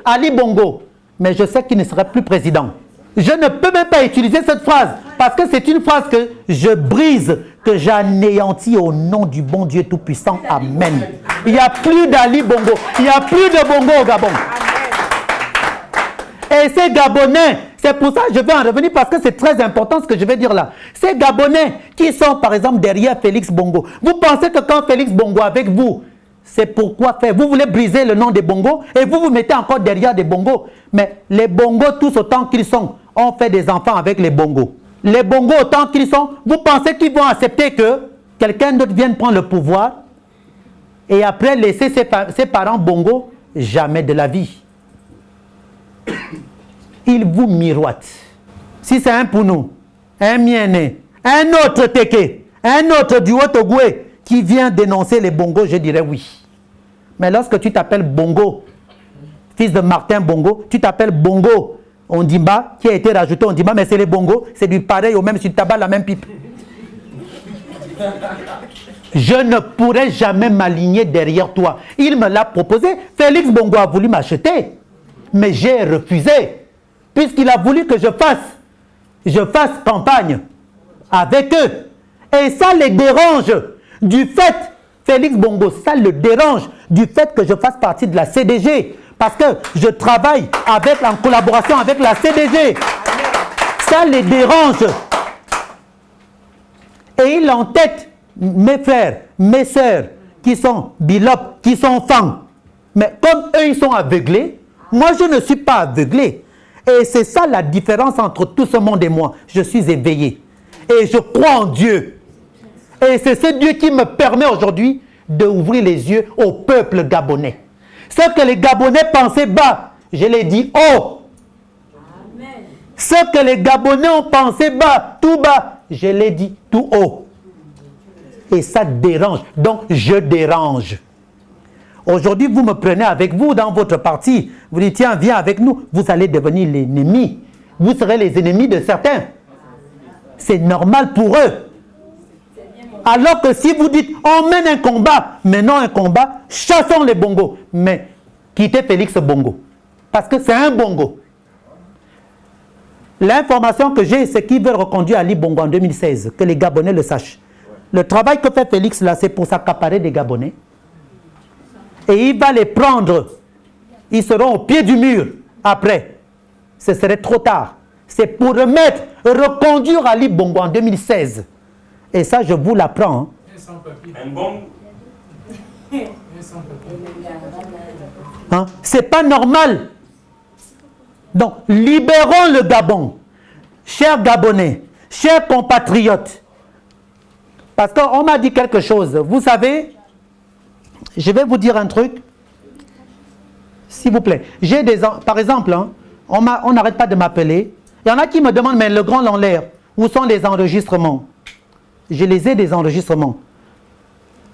Ali Bongo, mais je sais qu'il ne serait plus président. Je ne peux même pas utiliser cette phrase parce que c'est une phrase que je brise, que j'anéantis au nom du bon Dieu Tout-Puissant. Amen. Il n'y a plus d'Ali Bongo. Il n'y a plus de Bongo au Gabon. Et ces Gabonais, c'est pour ça que je vais en revenir parce que c'est très important ce que je vais dire là. Ces Gabonais qui sont par exemple derrière Félix Bongo, vous pensez que quand Félix Bongo est avec vous, c'est pourquoi faire? Vous voulez briser le nom des Bongo et vous vous mettez encore derrière des Bongo. Mais les Bongo, tous autant qu'ils sont, ont fait des enfants avec les Bongo. Les Bongo, autant qu'ils sont, vous pensez qu'ils vont accepter que quelqu'un d'autre vienne prendre le pouvoir et après laisser ses parents Bongo? Jamais de la vie. Ils vous miroitent. Si c'est un Pounou, un Mienné, un autre Teke, un autre du Haut-Ogoué qui vient dénoncer les Bongo, je dirais oui. Mais lorsque tu t'appelles Bongo, fils de Martin Bongo, tu t'appelles Bongo Ondimba, qui a été rajouté Ondimba, mais c'est les Bongo, c'est du pareil au même, si tu tabac la même pipe. Je ne pourrai jamais m'aligner derrière toi. Il me l'a proposé. Félix Bongo a voulu m'acheter, mais j'ai refusé, puisqu'il a voulu que je fasse campagne avec eux. Et ça les dérange du fait, Félix Bongo, ça le dérange du fait que je fasse partie de la CDG. Parce que je travaille en collaboration avec la CDG. Ça les dérange. Et il entête mes frères, mes sœurs, qui sont bilop, qui sont femmes. Mais comme eux, ils sont aveuglés, moi, je ne suis pas aveuglé. Et c'est ça la différence entre tout ce monde et moi. Je suis éveillé. Et je crois en Dieu. Et c'est ce Dieu qui me permet aujourd'hui d'ouvrir les yeux au peuple gabonais. Ce que les Gabonais pensaient bas, je l'ai dit haut. Amen. Ce que les Gabonais ont pensé bas, tout bas, je l'ai dit tout haut. Et ça dérange. Donc, je dérange. Aujourd'hui, vous me prenez avec vous dans votre parti. Vous dites, tiens, viens avec nous. Vous allez devenir l'ennemi. Vous serez les ennemis de certains. C'est normal pour eux. Alors que si vous dites, on mène un combat, menons un combat, chassons les Bongo. Mais quittez Félix Bongo. Parce que c'est un Bongo. L'information que j'ai, c'est qu'ils veulent reconduire Ali Bongo en 2016. Que les Gabonais le sachent. Le travail que fait Félix là, c'est pour s'accaparer des Gabonais. Et il va les prendre. Ils seront au pied du mur. Après, ce serait trop tard. C'est pour reconduire Ali Bongo en 2016. Et ça, je vous l'apprends. Un bon. Hein? C'est pas normal. Donc, libérons le Gabon. Chers Gabonais, chers compatriotes. Parce qu'on m'a dit quelque chose. Vous savez, je vais vous dire un truc. S'il vous plaît. Par exemple, hein, on n'arrête pas de m'appeler. Il y en a qui me demandent, mais le grand en l'air, où sont les enregistrements? Je les ai, des enregistrements.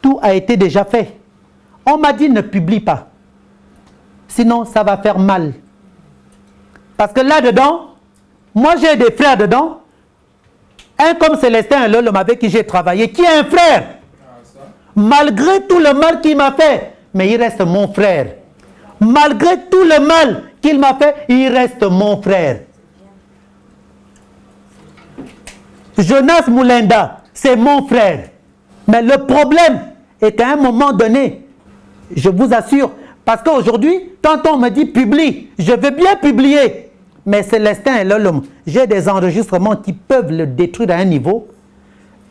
Tout a été déjà fait. On m'a dit, ne publie pas. Sinon, ça va faire mal. Parce que là-dedans, moi j'ai des frères dedans. Un comme Célestin Lolom avec qui j'ai travaillé, qui est un frère. Malgré tout le mal qu'il m'a fait, mais il reste mon frère. Malgré tout le mal qu'il m'a fait, il reste mon frère. Jonas Moulenda, c'est mon frère. Mais le problème est qu'à un moment donné, je vous assure, parce qu'aujourd'hui, quand on me dit publie, je veux bien publier. Mais Célestin et Lolom, j'ai des enregistrements qui peuvent le détruire à un niveau.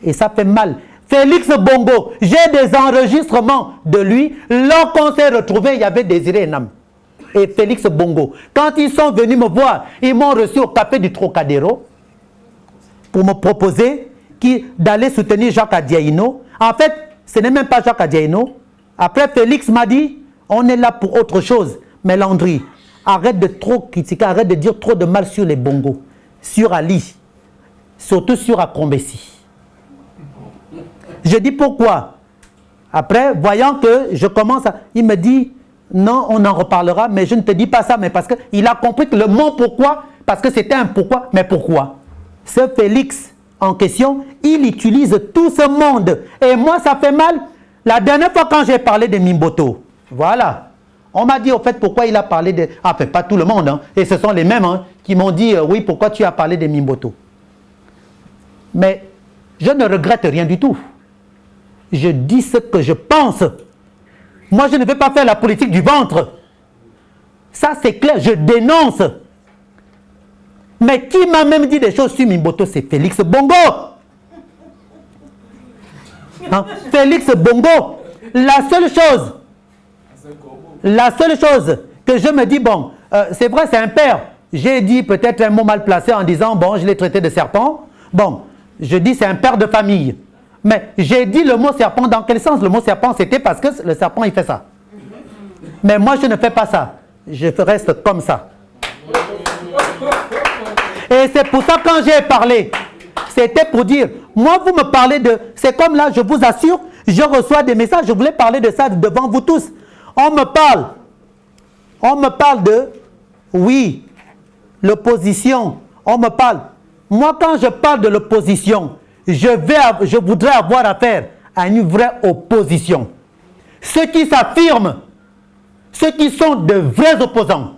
Et ça fait mal. Félix Bongo, j'ai des enregistrements de lui. Lorsqu'on qu'on s'est retrouvé, il y avait Désiré Nam et Félix Bongo. Quand ils sont venus me voir, ils m'ont reçu au café du Trocadéro pour me proposer d'aller soutenir Jacques Adiaïno. En fait, ce n'est même pas Jacques Adiaïno. Après, Félix m'a dit, on est là pour autre chose. Mais Landry, arrête de trop critiquer, arrête de dire trop de mal sur les Bongo, sur Ali, surtout sur Akombesi. Je dis pourquoi. Après, voyant que je commence à... Il me dit, non, on en reparlera, mais je ne te dis pas ça, mais parce qu'il a compris que le mot pourquoi, parce que c'était un pourquoi, mais pourquoi. Ce Félix en question, il utilise tout ce monde. Et moi, ça fait mal. La dernière fois quand j'ai parlé de Mimboto, voilà, On m'a dit au fait pourquoi il a parlé de... Enfin, pas tout le monde, hein, et ce sont les mêmes qui m'ont dit oui, pourquoi tu as parlé de Mimboto. Mais je ne regrette rien du tout. Je dis ce que je pense. Moi, je ne vais pas faire la politique du ventre. Ça, c'est clair, je dénonce. Mais qui m'a même dit des choses sur Mimboto, c'est Félix Bongo. Hein? Félix Bongo. La seule chose que je me dis, bon, c'est vrai, c'est un père. J'ai dit peut-être un mot mal placé en disant, bon, je l'ai traité de serpent. Bon, je dis c'est un père de famille. Mais j'ai dit le mot serpent dans quel sens? Le mot serpent, c'était parce que le serpent, il fait ça. Mais moi, je ne fais pas ça. Je reste comme ça. Et c'est pour ça, quand j'ai parlé, c'était pour dire, moi, vous me parlez de... C'est comme là, je vous assure, je reçois des messages, je voulais parler de ça devant vous tous. On me parle de, oui, l'opposition. On me parle. Moi, quand je parle de l'opposition, je voudrais avoir affaire à une vraie opposition. Ceux qui s'affirment, ceux qui sont de vrais opposants.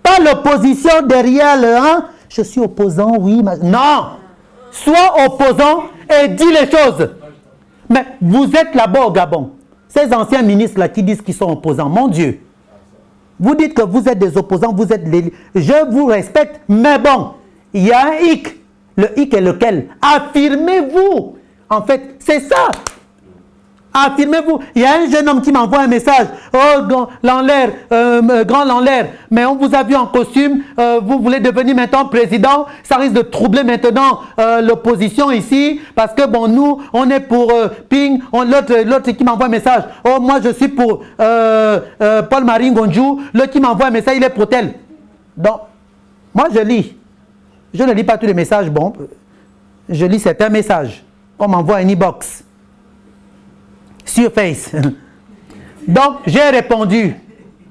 Pas l'opposition derrière le je suis opposant, oui, mais... Non! Sois opposant et dis les choses. Mais vous êtes là-bas au Gabon. Ces anciens ministres-là qui disent qu'ils sont opposants, mon Dieu. Vous dites que vous êtes des opposants, vous êtes les... Je vous respecte, mais bon, il y a un hic. Le hic est lequel? Affirmez-vous. En fait, c'est ça. Affirmez-vous. Il y a un jeune homme qui m'envoie un message. Oh, grand Lanlaire, mais on vous a vu en costume. Vous voulez devenir maintenant président. Ça risque de troubler maintenant l'opposition ici. Parce que, bon, nous, on est pour Ping. L'autre qui m'envoie un message. Oh, moi, je suis pour Paul-Marie Ngonjou. L'autre qui m'envoie un message, il est pour tel. Donc, moi, je lis. Je ne lis pas tous les messages. Bon, je lis certains messages. On m'envoie un e-box. Sur Face. Donc, j'ai répondu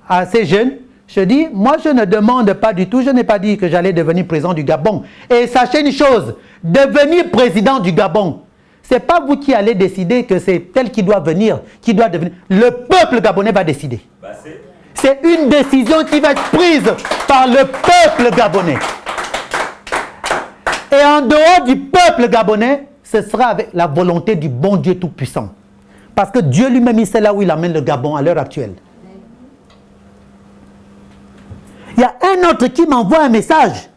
à ces jeunes. Je dis, moi, je ne demande pas du tout. Je n'ai pas dit que j'allais devenir président du Gabon. Et sachez une chose, devenir président du Gabon, ce n'est pas vous qui allez décider que c'est tel qui doit venir, qui doit devenir. Le peuple gabonais va décider. C'est une décision qui va être prise par le peuple gabonais. Et en dehors du peuple gabonais, ce sera avec la volonté du bon Dieu Tout-Puissant. Parce que Dieu lui-même, il sait là où il amène le Gabon à l'heure actuelle. Il y a un autre qui m'envoie un message,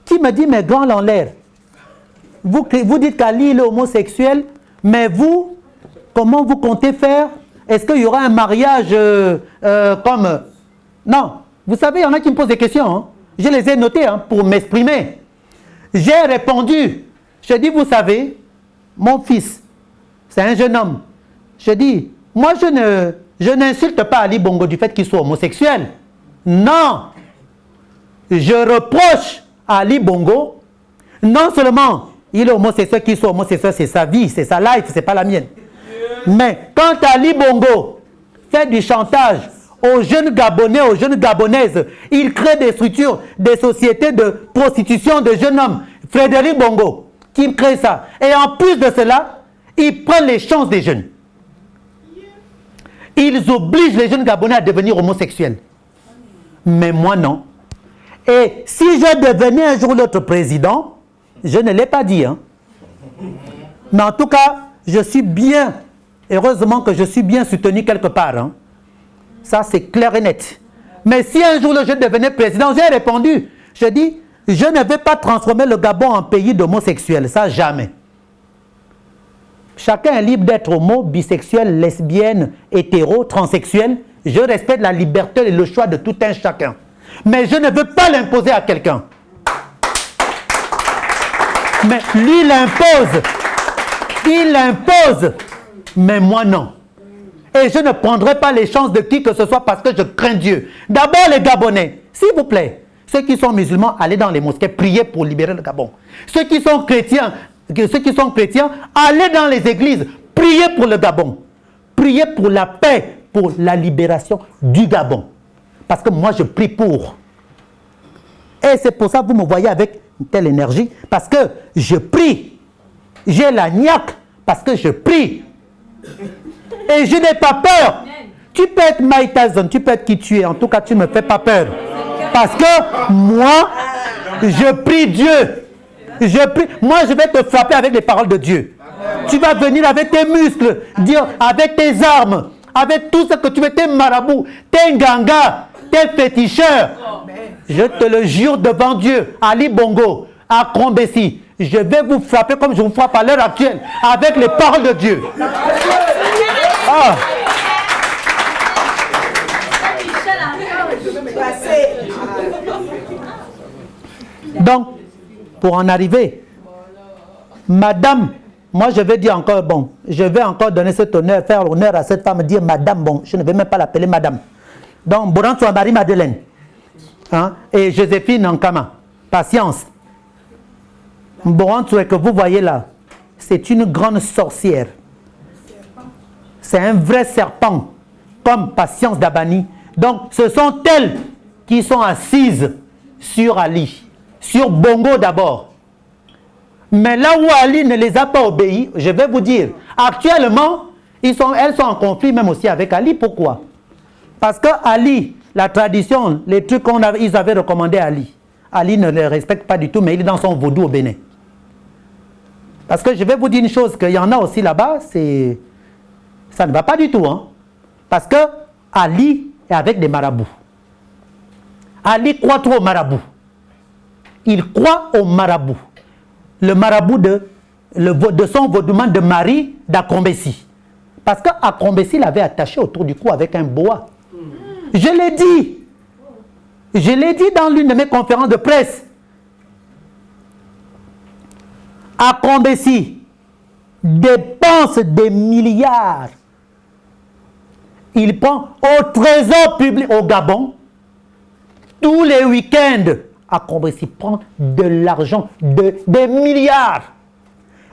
qui me dit, mais grand Lanlaire, vous dites qu'Ali est homosexuel, mais vous, comment vous comptez faire? Est-ce qu'il y aura un mariage comme... Non, vous savez, il y en a qui me posent des questions. Hein. Je les ai notées pour m'exprimer. J'ai répondu, je dis, vous savez, mon fils, c'est un jeune homme. Je dis, moi je n'insulte pas Ali Bongo du fait qu'il soit homosexuel. Non. Je reproche à Ali Bongo, non seulement il est homosexuel, qu'il soit homosexuel, c'est sa vie, c'est sa life, c'est pas la mienne. Mais quand Ali Bongo fait du chantage aux jeunes Gabonais, aux jeunes Gabonaises, il crée des structures, des sociétés de prostitution de jeunes hommes. Frédéric Bongo, qui crée ça. Et en plus de cela, il prend les chances des jeunes. Ils obligent les jeunes Gabonais à devenir homosexuels. Mais moi, non. Et si je devenais un jour l'autre président, je ne l'ai pas dit. Hein. Mais en tout cas, je suis bien, heureusement que je suis bien soutenu quelque part. Hein. Ça, c'est clair et net. Mais si un jour je devenais président, j'ai répondu. Je dis, je ne vais pas transformer le Gabon en pays d'homosexuels. Ça, jamais. Chacun est libre d'être homo, bisexuel, lesbienne, hétéro, transsexuel. Je respecte la liberté et le choix de tout un chacun. Mais je ne veux pas l'imposer à quelqu'un. Mais lui, il impose. Il impose. Mais moi, non. Et je ne prendrai pas les chances de qui que ce soit parce que je crains Dieu. D'abord, les Gabonais, s'il vous plaît. Ceux qui sont musulmans, allez dans les mosquées, priez pour libérer le Gabon. Ceux qui sont chrétiens, allez dans les églises, priez pour le Gabon. Priez pour la paix, pour la libération du Gabon. Parce que moi, je prie pour. Et c'est pour ça que vous me voyez avec une telle énergie. Parce que je prie. J'ai la niaque parce que je prie. Et je n'ai pas peur. Tu peux être Mike Tyson, tu peux être qui tu es. En tout cas, tu ne me fais pas peur. Parce que moi, je prie Dieu. Moi, je vais te frapper avec les paroles de Dieu. Tu vas venir avec tes muscles, dire avec tes armes, avec tout ce que tu veux, tes marabouts, tes gangas, tes féticheurs. Je te le jure devant Dieu, Ali Bongo, à Krombessi, je vais vous frapper comme je vous frappe à l'heure actuelle, avec les paroles de Dieu. Ah. Donc, pour en arriver, madame, moi je vais dire encore, bon, je vais encore donner cet honneur, faire honneur à cette femme, dire madame, bon, je ne vais même pas l'appeler madame. Donc, Borantou Marie-Madeleine, hein, et Joséphine Nkama, patience. Borantou, que vous voyez là, c'est une grande sorcière. C'est un vrai serpent, comme Patience Dabani. Donc, ce sont elles qui sont assises sur Ali, sur Bongo d'abord. Mais là où Ali ne les a pas obéis, je vais vous dire, actuellement, elles sont en conflit même aussi avec Ali. Pourquoi? Parce que Ali, la tradition, les trucs qu'ils avaient recommandé à Ali, Ali ne les respecte pas du tout, mais il est dans son vaudou au Bénin. Parce que je vais vous dire une chose, qu'il y en a aussi là-bas, ça ne va pas du tout. Hein? Parce que Ali est avec des marabouts. Ali croit trop aux marabouts. Il croit aux marabouts. Le marabout de son vaudouman de Marie d'Akombessi. Parce qu'Akombessi l'avait attaché autour du cou avec un boa. Je l'ai dit. Je l'ai dit dans l'une de mes conférences de presse. Akombessi dépense des milliards. Il prend au trésor public au Gabon. Tous les week-ends, Akombessi prend de l'argent, des milliards.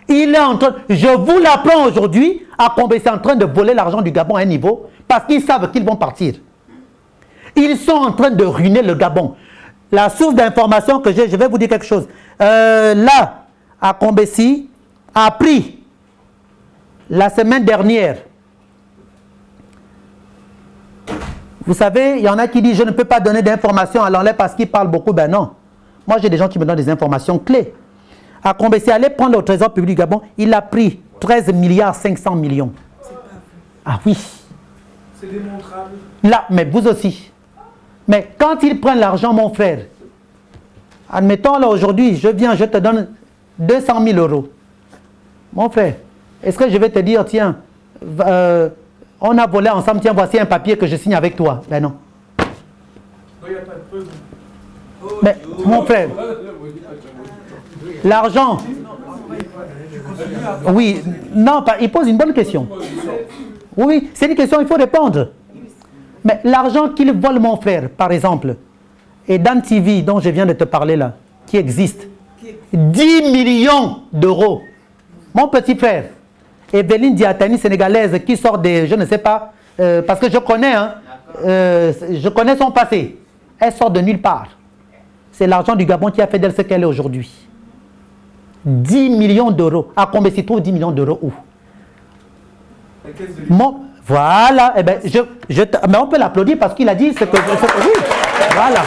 Il est en train, je vous l'apprends aujourd'hui, Akombessi est en train de voler l'argent du Gabon à un niveau parce qu'ils savent qu'ils vont partir. Ils sont en train de ruiner le Gabon. La source d'information que j'ai, je vais vous dire quelque chose. Là, Akombessi a pris la semaine dernière. Vous savez, il y en a qui disent je ne peux pas donner d'informations à l'enlève parce qu'ils parlent beaucoup. Ben non. Moi, j'ai des gens qui me donnent des informations clés. Akombessi allait prendre au trésor public du Gabon. Il a pris 13 milliards 500 millions. Ah oui. C'est démontrable. Là, mais vous aussi. Mais quand ils prennent l'argent, mon frère, admettons là aujourd'hui, je viens, je te donne 200 000 euros. Mon frère, est-ce que je vais te dire, tiens, on a volé ensemble, tiens, voici un papier que je signe avec toi? Ben non. Il n'y a pas de preuve. Mais, mon frère, l'argent, oui, non, il pose une bonne question. Oui, c'est une question, il faut répondre. Mais l'argent qu'il vole, mon frère, par exemple, et Dan TV, dont je viens de te parler là, qui existe, 10 millions d'euros. Mon petit frère, Evelyne Diatani, sénégalaise, qui sort des, je ne sais pas, parce que je connais, hein, je connais son passé. Elle sort de nulle part. C'est l'argent du Gabon qui a fait d'elle ce qu'elle est aujourd'hui. 10 millions d'euros. À combien s'y trouve 10 millions d'euros où? Voilà. Eh ben, mais on peut l'applaudir parce qu'il a dit ce que... oui, voilà.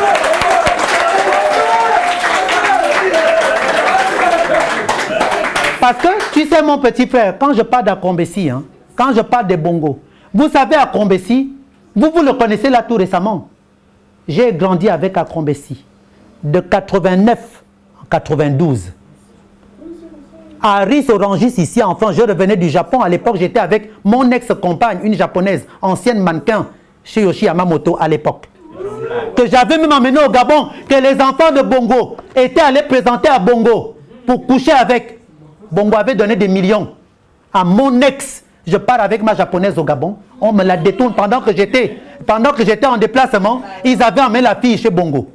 Parce que, tu sais mon petit frère, quand je parle d'Akombessi, hein, quand je parle des Bongo, vous savez Akombessi, vous le connaissez là tout récemment. J'ai grandi avec Akombessi de 89 en 92. À Ris-Orangis, ici, enfant, je revenais du Japon. À l'époque, j'étais avec mon ex-compagne, une japonaise, ancienne mannequin, chez Yoshi Yamamoto à l'époque. Que j'avais même emmené au Gabon, que les enfants de Bongo étaient allés présenter à Bongo pour coucher avec. Bongo avait donné des millions à mon ex. Je pars avec ma japonaise au Gabon. On me la détourne pendant que j'étais en déplacement. Ils avaient emmené la fille chez Bongo.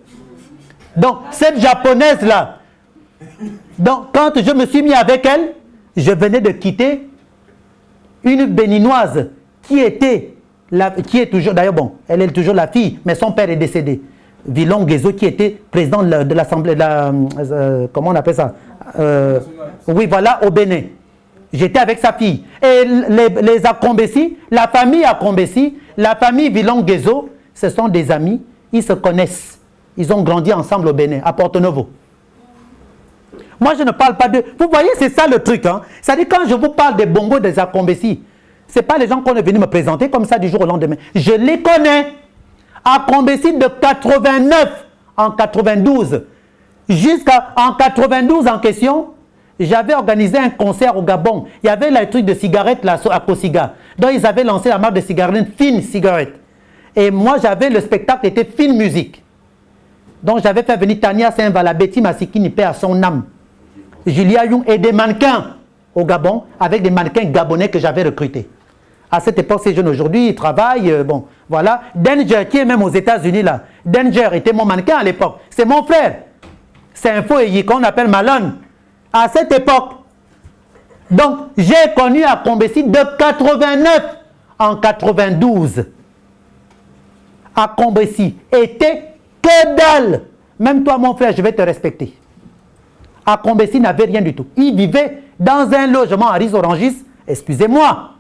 Donc, cette japonaise-là, donc, quand je me suis mis avec elle, je venais de quitter une béninoise qui est toujours, d'ailleurs, bon, elle est toujours la fille, mais son père est décédé. Villon Guézo, qui était président de l'Assemblée, comment on appelle ça? Oui, voilà, au Bénin. J'étais avec sa fille. Et les Akombessi, la famille Akombessi, La famille Bilong-Guezo, ce sont des amis, ils se connaissent. Ils ont grandi ensemble au Bénin, à Porto-Novo. Moi, je ne parle pas de... Vous voyez, c'est ça le truc. Hein? C'est-à-dire, quand je vous parle des bongos des Akombesi, ce n'est pas les gens qu'on est venu me présenter comme ça du jour au lendemain. Je les connais. Akombesi de 89 en 92. Jusqu'en 92 en question, j'avais organisé un concert au Gabon. Il y avait le truc de cigarettes là, à Kosiga. Donc, ils avaient lancé la marque de cigarettes, Fine Cigarette. Et moi, j'avais le spectacle, était Fine Musique. Donc, j'avais fait venir Tania Saint-Vala, Betty Massikini, paix à son âme. Julia Young et des mannequins au Gabon, avec des mannequins gabonais que j'avais recrutés. À cette époque, ces jeunes aujourd'hui, ils travaillent, bon, voilà. Danger, qui est même aux États-Unis là. Danger était mon mannequin à l'époque. C'est mon frère. C'est un faux qu'on appelle Malone. À cette époque. Donc, j'ai connu Akombesi de 89 en 92. Akombesi était que dalle. Même toi, mon frère, je vais te respecter. Akombesi n'avait rien du tout. Il vivait dans un logement à Riz-Orangis. Excusez-moi.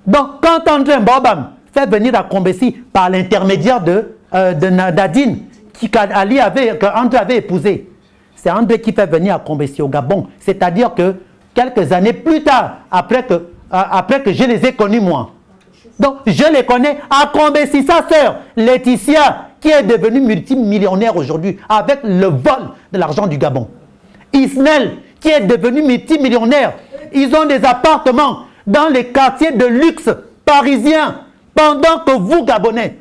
Donc, quand André Mbobam fait venir Akombesi par l'intermédiaire de Nadine, qu'André avait épousé, c'est André qui fait venir Akombesi au Gabon. C'est-à-dire que quelques années plus tard, après que je les ai connus moi. Donc, je les connais. Akombesi, sa sœur, Laetitia, qui est devenue multimillionnaire aujourd'hui avec le vol de l'argent du Gabon. Isnel, qui est devenu multimillionnaire. Ils ont des appartements dans les quartiers de luxe parisiens. Pendant que vous, Gabonais,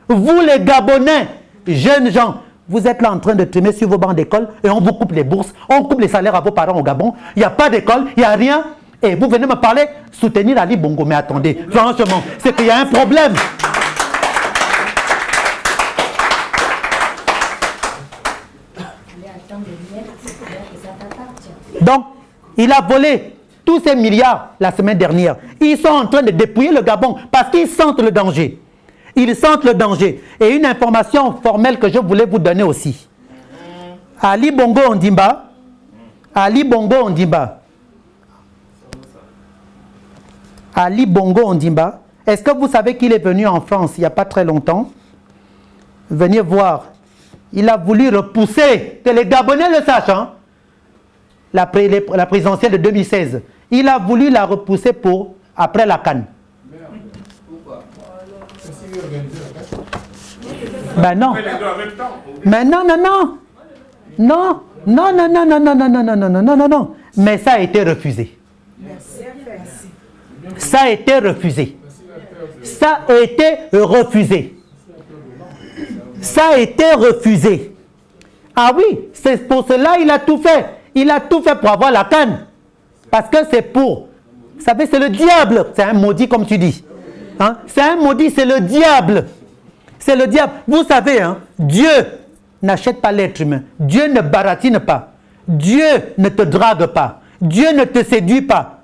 vous les Gabonais, jeunes gens, vous êtes là en train de trimer sur vos bancs d'école et on vous coupe les bourses, on coupe les salaires à vos parents au Gabon. Il n'y a pas d'école, il n'y a rien. Et vous venez me parler, soutenir Ali Bongo. Mais attendez, franchement, c'est qu'il y a un problème. Donc, il a volé tous ces milliards la semaine dernière. Ils sont en train de dépouiller le Gabon parce qu'ils sentent le danger. Ils sentent le danger. Et une information formelle que je voulais vous donner aussi. Ali Bongo Ondimba, Ali Bongo Ondimba, Ali Bongo Ondimba, est-ce que vous savez qu'il est venu en France il n'y a pas très longtemps? Venez voir. Il a voulu repousser, que les Gabonais le sachent, hein? La présidentielle de 2016. Il a voulu la repousser pour après la CAN. Ben non. Mais non, non, non. Non, non, non, non, non, non, non, non, non, non, non, non, non. Mais ça a été refusé. Ça a été refusé. Ça a été refusé. Ça a été refusé. Ah oui, c'est pour cela qu'il a tout fait. Il a tout fait pour avoir la canne. Parce que c'est pour... Vous savez, c'est le diable. C'est un maudit, comme tu dis. Hein? C'est un maudit, c'est le diable. C'est le diable. Vous savez, hein, Dieu n'achète pas l'être humain. Dieu ne baratine pas. Dieu ne te drague pas. Dieu ne te séduit pas.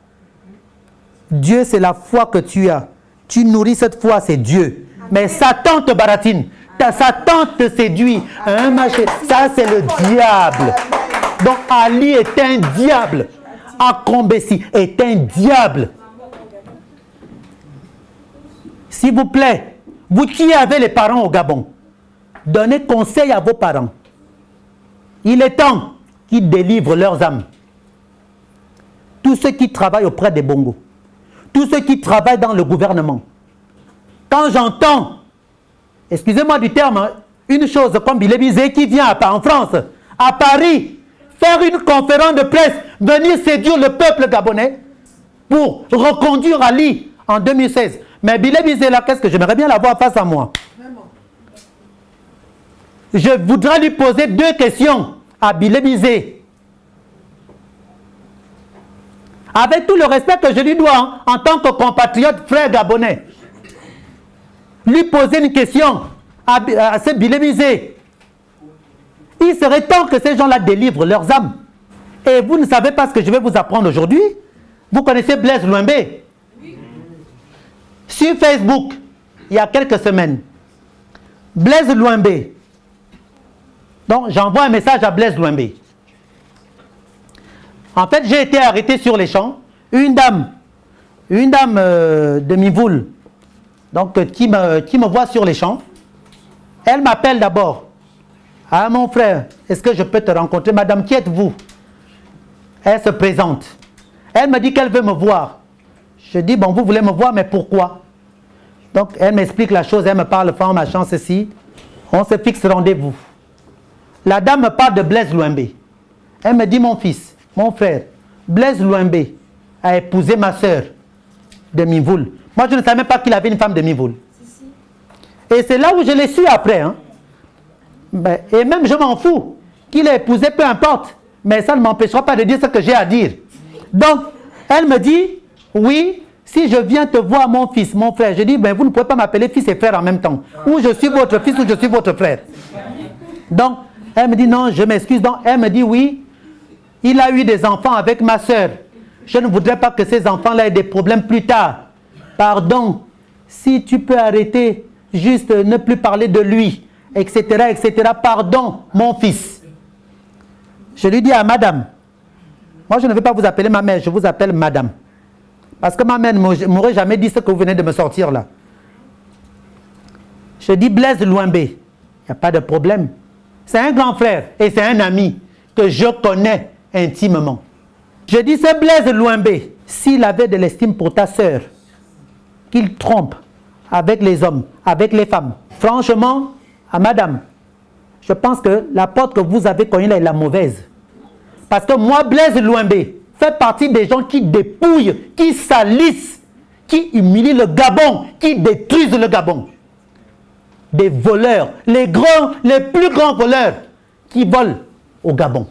Dieu, c'est la foi que tu as. Tu nourris cette foi, c'est Dieu. Mais Satan te baratine. Satan te séduit. Hein, ça, c'est le diable. Donc, Ali est un diable. Akombesi est un diable. S'il vous plaît, vous qui avez les parents au Gabon, donnez conseil à vos parents. Il est temps qu'ils délivrent leurs âmes. Tous ceux qui travaillent auprès des bongos, tous ceux qui travaillent dans le gouvernement. Quand j'entends, excusez-moi du terme, hein, une chose comme Bilé Bizé qui vient en France, à Paris, faire une conférence de presse, venir séduire le peuple gabonais pour reconduire Ali en 2016. Mais Bilé Bizé là, qu'est-ce que j'aimerais bien l'avoir face à moi? Je voudrais lui poser deux questions à Bilé Bizé. Avec tout le respect que je lui dois hein, en tant que compatriote frère gabonais. Lui poser une question à ce Bilé Bizé. Il serait temps que ces gens-là délivrent leurs âmes. Et vous ne savez pas ce que je vais vous apprendre aujourd'hui. Vous connaissez Blaise Louembe? Oui. Sur Facebook, il y a quelques semaines, Blaise Louembe. Donc, j'envoie un message à Blaise Louembe. En fait, j'ai été arrêté sur les champs. Une dame de Mivoul donc qui me voit sur les champs. Elle m'appelle d'abord. Ah mon frère, est-ce que je peux te rencontrer? Madame, qui êtes-vous? Elle se présente. Elle me dit qu'elle veut me voir. Je dis, bon, vous voulez me voir, mais pourquoi? Donc, elle m'explique la chose, elle me parle fort, machin, ceci. On se fixe rendez-vous. La dame me parle de Blaise Louimbé. Elle me dit, mon fils, mon frère, Blaise Louimbé a épousé ma soeur de Mivoul. Moi, je ne savais même pas qu'il avait une femme de Mivoul. Et c'est là où je l'ai su après. Hein. Et même, je m'en fous. Qu'il ait épousé, peu importe. Mais ça ne m'empêchera pas de dire ce que j'ai à dire. Donc, elle me dit, oui, si je viens te voir, mon fils, mon frère, je dis, ben, vous ne pouvez pas m'appeler fils et frère en même temps. Ou je suis votre fils ou je suis votre frère. Donc, elle me dit, non, je m'excuse. Donc, elle me dit, oui, il a eu des enfants avec ma soeur. Je ne voudrais pas que ces enfants-là aient des problèmes plus tard. Pardon, si tu peux arrêter, juste ne plus parler de lui, etc., etc. Pardon, mon fils. Je lui dis à madame, moi je ne vais pas vous appeler ma mère, je vous appelle madame. Parce que ma mère ne m'aurait jamais dit ce que vous venez de me sortir là. Je dis Blaise Louimbé, il n'y a pas de problème. C'est un grand frère et c'est un ami que je connais intimement. Je dis c'est Blaise Louimbé, s'il avait de l'estime pour ta sœur, qu'il trompe avec les hommes, avec les femmes. Franchement, à madame, je pense que la porte que vous avez connue là est la mauvaise. Parce que moi, Blaise Louimbé, fait partie des gens qui dépouillent, qui salissent, qui humilient le Gabon, qui détruisent le Gabon. Des voleurs, les plus grands voleurs qui volent au Gabon,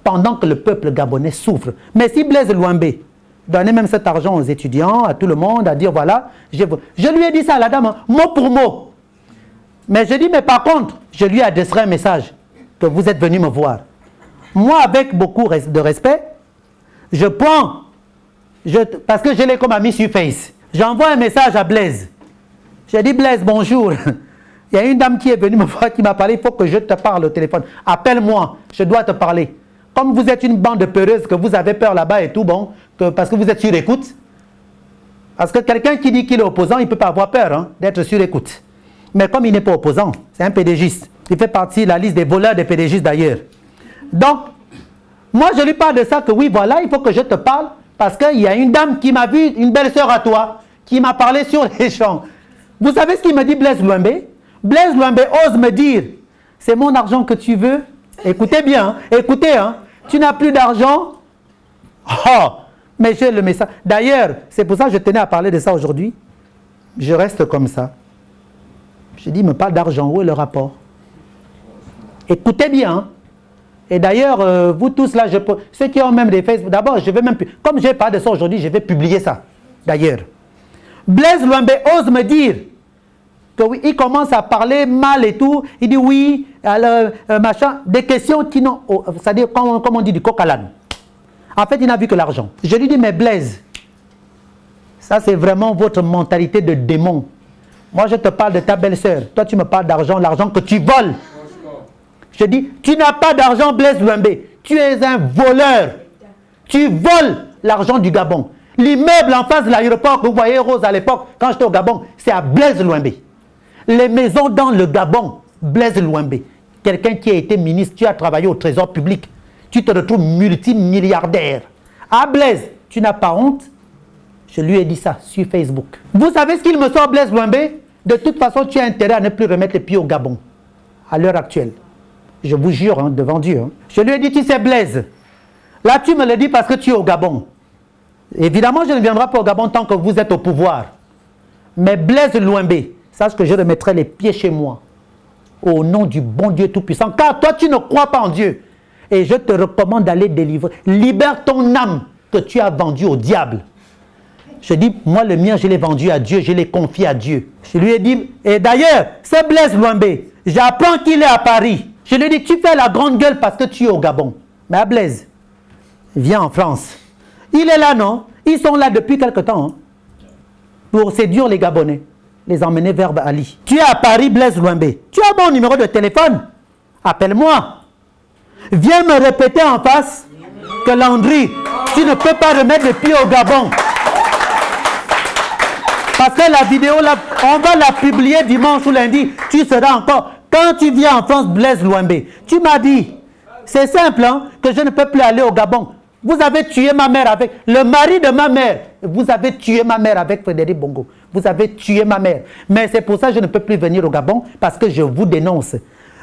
pendant que le peuple gabonais souffre. Mais si Blaise Louimbé donnait même cet argent aux étudiants, à tout le monde, à dire voilà, je lui ai dit ça à la dame, mot pour mot. Mais je dis, mais par contre, je lui adresserai un message, que vous êtes venu me voir. Moi, avec beaucoup de respect, je prends, parce que je l'ai comme ami sur Face, j'envoie un message à Blaise. Je dis, Blaise, bonjour. Il y a une dame qui est venue me voir, qui m'a parlé, il faut que je te parle au téléphone. Appelle-moi, je dois te parler. Comme vous êtes une bande de peureuses, que vous avez peur là-bas et tout, bon, parce que vous êtes sur écoute. Parce que quelqu'un qui dit qu'il est opposant, il ne peut pas avoir peur hein, d'être sur écoute. Mais comme il n'est pas opposant, c'est un PDGiste. Il fait partie de la liste des voleurs des PDGistes d'ailleurs. Donc, moi je lui parle de ça, que oui, voilà, il faut que je te parle, parce qu'il y a une dame qui m'a vu, une belle sœur à toi, qui m'a parlé sur les champs. Vous savez ce qu'il me dit Blaise Louimbé? Blaise Louimbé ose me dire, c'est mon argent que tu veux? Écoutez bien, hein, écoutez, hein, tu n'as plus d'argent? Oh, mais j'ai le message. D'ailleurs, c'est pour ça que je tenais à parler de ça aujourd'hui. Je reste comme ça. Je dis, il me parle d'argent, où est le rapport? Écoutez bien. Hein. Et d'ailleurs, vous tous là, ceux qui ont même des Facebook, d'abord, je vais même, comme je parle de ça aujourd'hui, je vais publier ça. D'ailleurs, Blaise Louimbé ose me dire que oui, il commence à parler mal et tout. Il dit oui, alors, machin, des questions qui n'ont, c'est-à-dire, comme on dit, du coq à l'âne. En fait, il n'a vu que l'argent. Je lui dis, mais Blaise, ça c'est vraiment votre mentalité de démon. Moi, je te parle de ta belle-sœur. Toi, tu me parles d'argent, l'argent que tu voles. Je dis, tu n'as pas d'argent, Blaise Louimbé. Tu es un voleur. Tu voles l'argent du Gabon. L'immeuble en face de l'aéroport que vous voyez rose à l'époque, quand j'étais au Gabon, c'est à Blaise Louimbé. Les maisons dans le Gabon, Blaise Louimbé. Quelqu'un qui a été ministre, tu as travaillé au trésor public. Tu te retrouves multimilliardaire. Ah Blaise, tu n'as pas honte? Je lui ai dit ça sur Facebook. Vous savez ce qu'il me sort, Blaise Louimbé? De toute façon, tu as intérêt à ne plus remettre les pieds au Gabon, à l'heure actuelle. Je vous jure, hein, devant Dieu. Hein. Je lui ai dit, tu sais Blaise, là tu me le dis parce que tu es au Gabon. Évidemment, je ne viendrai pas au Gabon tant que vous êtes au pouvoir. Mais Blaise Louimbé, sache que je remettrai les pieds chez moi, au nom du bon Dieu Tout-Puissant, car toi tu ne crois pas en Dieu. Et je te recommande d'aller délivrer. Libère ton âme que tu as vendue au diable. Je dis, moi le mien, je l'ai vendu à Dieu, je l'ai confié à Dieu. Je lui ai dit, et d'ailleurs, c'est Blaise Louimbé. J'apprends qu'il est à Paris. Je lui ai dit, tu fais la grande gueule parce que tu es au Gabon. Mais à Blaise, viens en France. Il est là, non? Ils sont là depuis quelque temps. Hein, pour séduire les Gabonais. Les emmener vers Ali. Tu es à Paris, Blaise Louimbé. Tu as mon numéro de téléphone? Appelle-moi. Viens me répéter en face que Landry, tu ne peux pas remettre le pied au Gabon. Parce que la vidéo, là, on va la publier dimanche ou lundi. Tu seras encore... Quand tu viens en France, Blaise Louambé, tu m'as dit, c'est simple, hein, que je ne peux plus aller au Gabon. Vous avez tué ma mère avec... Le mari de ma mère, vous avez tué ma mère avec Frédéric Bongo. Vous avez tué ma mère. Mais c'est pour ça que je ne peux plus venir au Gabon, parce que je vous dénonce.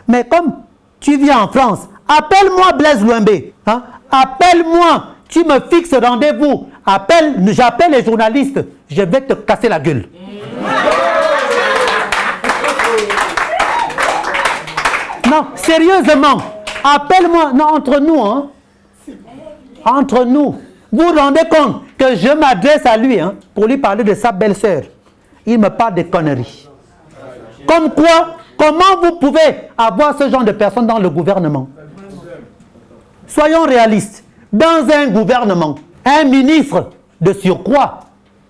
Mais comme tu viens en France, appelle-moi Blaise Louambé. Hein? Appelle-moi. Tu me fixes rendez-vous. J'appelle les journalistes. Je vais te casser la gueule. Non, sérieusement. Appelle-moi. Non, entre nous. Hein? Entre nous. Vous vous rendez compte que je m'adresse à lui pour lui parler de sa belle-sœur. Il me parle de conneries. Comme quoi, comment vous pouvez avoir ce genre de personnes dans le gouvernement? Soyons réalistes. Dans un gouvernement, un ministre de surcroît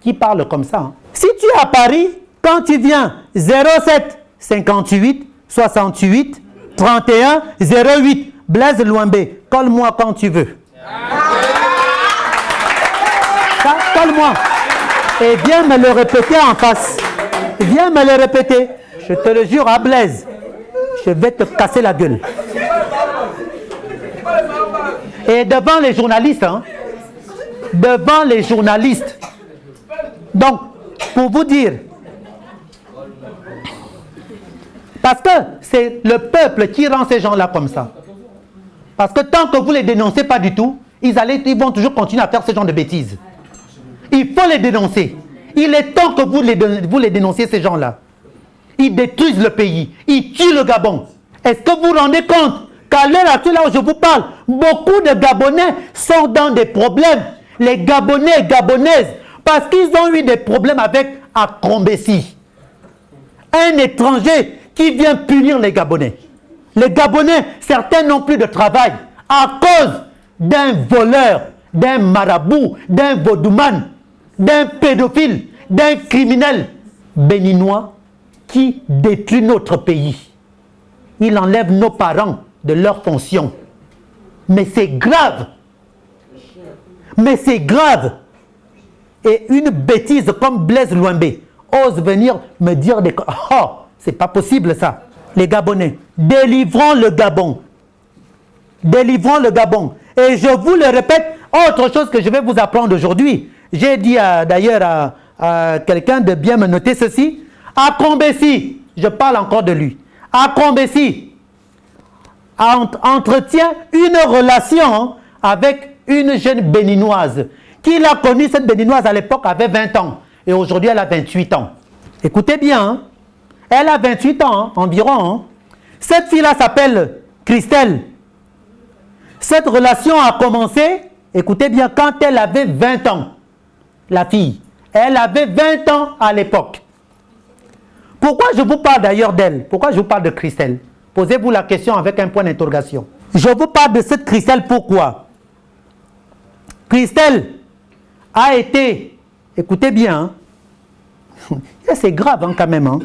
qui parle comme ça. Si tu es à Paris, quand tu viens 07 58 68 31 08, Blaise Louambé, colle-moi quand tu veux. Colle-moi. Et viens me le répéter en face. Viens me le répéter. Je te le jure à Blaise. Je vais te casser la gueule. Et devant les journalistes, devant les journalistes. Donc, pour vous dire, parce que c'est le peuple qui rend ces gens-là comme ça. Parce que tant que vous ne les dénoncez pas du tout, ils vont toujours continuer à faire ce genre de bêtises. Il faut les dénoncer. Il est temps que vous les dénonciez, ces gens-là. Ils détruisent le pays. Ils tuent le Gabon. Est-ce que vous vous rendez compte qu'à l'heure actuelle, là où je vous parle, beaucoup de Gabonais sont dans des problèmes. Les Gabonais et Gabonaises, parce qu'ils ont eu des problèmes avec Akombesi. Un étranger qui vient punir les Gabonais. Les Gabonais, certains n'ont plus de travail à cause d'un voleur, d'un marabout, d'un vaudouman, d'un pédophile, d'un criminel béninois qui détruit notre pays. Il enlève nos parents de leurs fonctions. Mais c'est grave. Mais c'est grave. Et une bêtise comme Blaise Louambé ose venir me dire des... Oh, c'est pas possible ça. Les Gabonais, délivrons le Gabon. Délivrons le Gabon. Et je vous le répète, autre chose que je vais vous apprendre aujourd'hui. J'ai dit d'ailleurs à quelqu'un de bien me noter ceci. Akombesi, je parle encore de lui. Akombesi entretient une relation avec une jeune béninoise. Qui l'a connue, cette béninoise, à l'époque, avait 20 ans. Et aujourd'hui, elle a 28 ans. Écoutez bien, elle a 28 ans environ. Cette fille-là s'appelle Christelle. Cette relation a commencé, écoutez bien, quand elle avait 20 ans. La fille. Elle avait 20 ans à l'époque. Pourquoi je vous parle d'ailleurs d'elle? Pourquoi je vous parle de Christelle? Posez-vous la question avec un point d'interrogation. Je vous parle de cette Christelle, pourquoi? Christelle a été, écoutez bien, c'est grave quand même.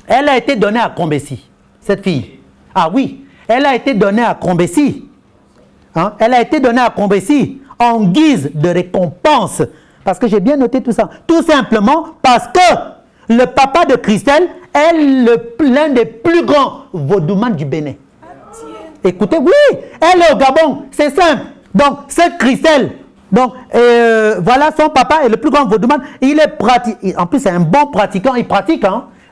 Elle a été donnée à Akombesi, cette fille. Ah oui, elle a été donnée à Akombesi. Elle a été donnée à Akombesi en guise de récompense. Parce que j'ai bien noté tout ça. Tout simplement parce que le papa de Christelle est l'un des plus grands vaudouman du Bénin. Écoutez, oui, elle est au Gabon, c'est simple. Donc, cette Christelle, donc, voilà, son papa est le plus grand vaudouman. Il est pratique, en plus, c'est un bon pratiquant, il pratique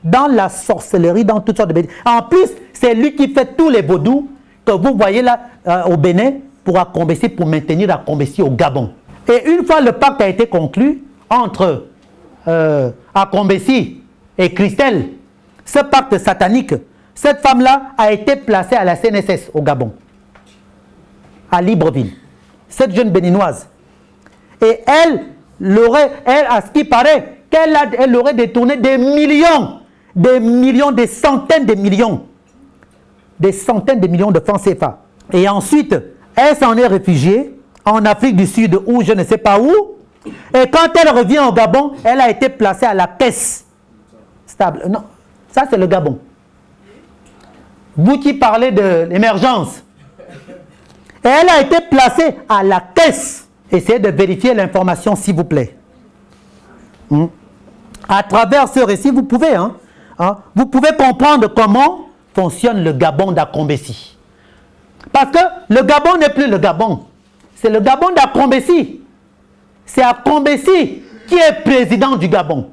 dans la sorcellerie, dans toutes sortes de bêtises. En plus, c'est lui qui fait tous les vaudous que vous voyez là au Bénin pour Akombesi, pour maintenir Akombesi au Gabon. Et une fois le pacte a été conclu entre Akombesi et Christelle, ce pacte satanique, cette femme-là a été placée à la CNSS au Gabon, à Libreville, cette jeune béninoise. Et elle, à ce qui paraît, elle aurait détourné des millions, des centaines de millions de francs CFA. Et ensuite, elle s'en est réfugiée en Afrique du Sud ou je ne sais pas où. Et quand elle revient au Gabon, elle a été placée à la caisse stable. Non, ça c'est le Gabon. Vous qui parlez de l'émergence. Et elle a été placée à la caisse. Essayez de vérifier l'information s'il vous plaît. À travers ce récit, vous pouvez comprendre comment fonctionne le Gabon d'Akombesi. Parce que le Gabon n'est plus le Gabon. C'est le Gabon d'Akombesi. C'est Akombesi qui est président du Gabon.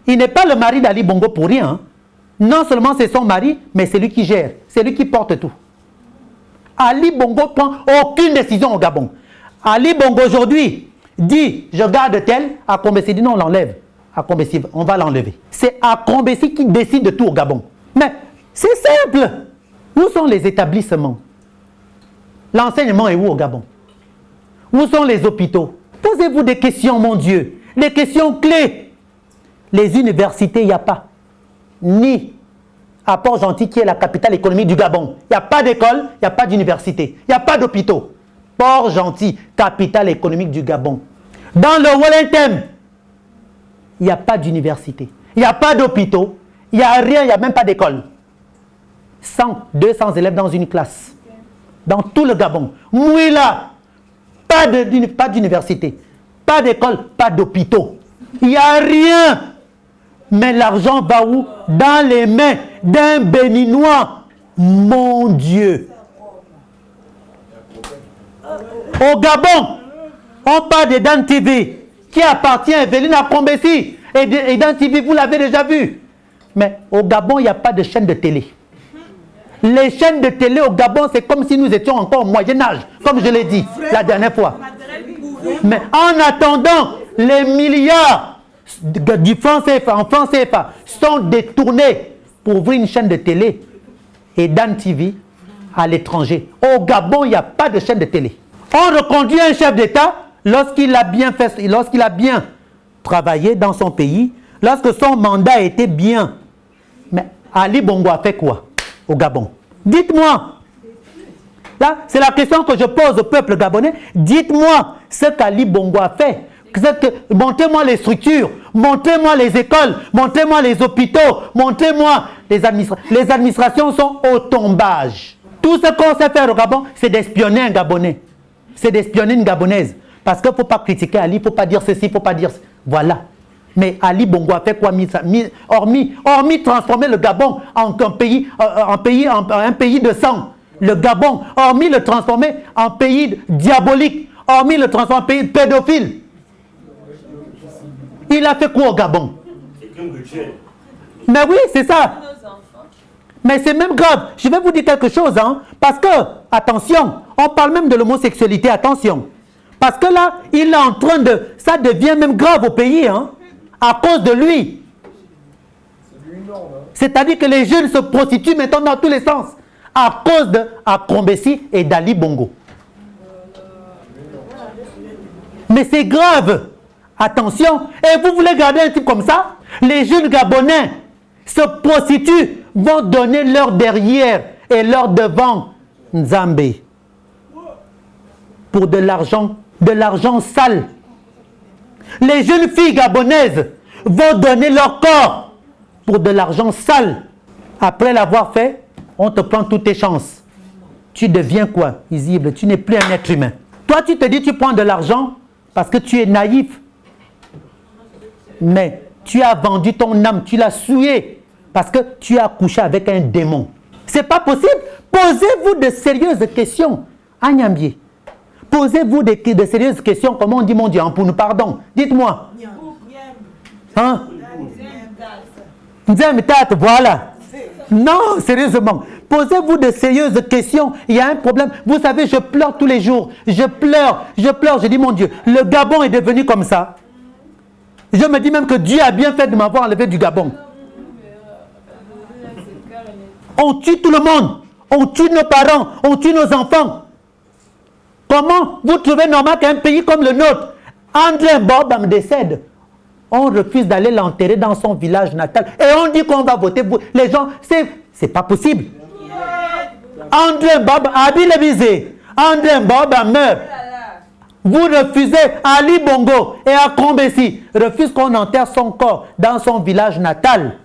Il n'est pas le mari d'Ali Bongo pour rien. Hein. Non seulement c'est son mari, mais c'est lui qui gère. C'est lui qui porte tout. Ali Bongo prend aucune décision au Gabon. Ali Bongo aujourd'hui dit, je garde tel. Akombesi dit, non, on l'enlève. Akombesi, on va l'enlever. C'est Akombesi qui décide de tout au Gabon. Mais c'est simple. Où sont les établissements? L'enseignement est où au Gabon? Où sont les hôpitaux? Posez-vous des questions, mon Dieu. Des questions clés. Les universités, il n'y a pas. Ni à Port-Gentil, qui est la capitale économique du Gabon. Il n'y a pas d'école, il n'y a pas d'université. Il n'y a pas d'hôpitaux. Port-Gentil, capitale économique du Gabon. Dans le Wellington, il n'y a pas d'université. Il n'y a pas d'hôpitaux. Il n'y a rien, il n'y a même pas d'école. 100, 200 élèves dans une classe. Dans tout le Gabon. Mouila, pas d'université, pas d'école, pas d'hôpitaux. Il n'y a rien. Mais l'argent va où? Dans les mains d'un Béninois. Mon Dieu. Au Gabon, on parle de Dan TV qui appartient à Evelyne Akombesi. Et Dan TV, vous l'avez déjà vu. Mais au Gabon, il n'y a pas de chaîne de télé. Les chaînes de télé au Gabon, c'est comme si nous étions encore au Moyen-Âge, comme je l'ai dit la dernière fois. Mais en attendant, les milliards du franc CFA, en franc CFA, sont détournés pour ouvrir une chaîne de télé et Dan TV à l'étranger. Au Gabon, il n'y a pas de chaîne de télé. On reconduit un chef d'État lorsqu'il a bien fait, lorsqu'il a bien travaillé dans son pays, lorsque son mandat était bien. Mais Ali Bongo a fait quoi au Gabon? Dites-moi. Là, c'est la question que je pose au peuple gabonais. Dites-moi ce qu'Ali Bongo a fait. Montrez-moi les structures, montrez-moi les écoles, montrez-moi les hôpitaux, montrez-moi les administrations. Les administrations sont au tombage. Tout ce qu'on sait faire au Gabon, c'est d'espionner un Gabonais. C'est d'espionner une Gabonaise. Parce qu'il ne faut pas critiquer Ali, il ne faut pas dire ceci, il ne faut pas dire... Voilà. Mais Ali Bongo a fait quoi, hormis transformer le Gabon en un pays de sang. Le Gabon, hormis le transformer en pays diabolique, hormis le transformer en pays pédophile. Il a fait quoi au Gabon? Mais oui, c'est ça. Mais c'est même grave. Je vais vous dire quelque chose, hein, parce que, attention, on parle même de l'homosexualité, attention. Parce que là, il est en train de... Ça devient même grave au pays, hein, à cause de lui. C'est-à-dire que les jeunes se prostituent maintenant dans tous les sens, à cause de Akombesi et d'Ali Bongo. Mais c'est grave. Attention. Et vous voulez garder un type comme ça? Les jeunes Gabonais se prostituent, vont donner leur derrière et leur devant Nzambé pour de l'argent sale. Les jeunes filles gabonaises vont donner leur corps pour de l'argent sale. Après l'avoir fait, on te prend toutes tes chances. Tu deviens quoi? Visible, tu n'es plus un être humain. Toi, tu te dis tu prends de l'argent parce que tu es naïf. Mais tu as vendu ton âme, tu l'as souillée parce que tu as couché avec un démon. C'est pas possible. Posez-vous de sérieuses questions. Agnambié. Posez-vous de sérieuses questions. Comment on dit, mon Dieu, hein, pour nous pardon? Dites-moi. Hein? Voilà. Non, sérieusement. Posez-vous de sérieuses questions. Il y a un problème. Vous savez, je pleure tous les jours. Je pleure. Je dis, mon Dieu, le Gabon est devenu comme ça. Je me dis même que Dieu a bien fait de m'avoir enlevé du Gabon. On tue tout le monde. On tue nos parents. On tue nos enfants. Comment vous trouvez normal qu'un pays comme le nôtre, André Mbobam décède, on refuse d'aller l'enterrer dans son village natal et on dit qu'on va voter pour les gens? C'est pas possible. André Mbobam, Abi Lebizé, André Mbobam meurt. Vous refusez, Ali Bongo et Akombesi refusent qu'on enterre son corps dans son village natal.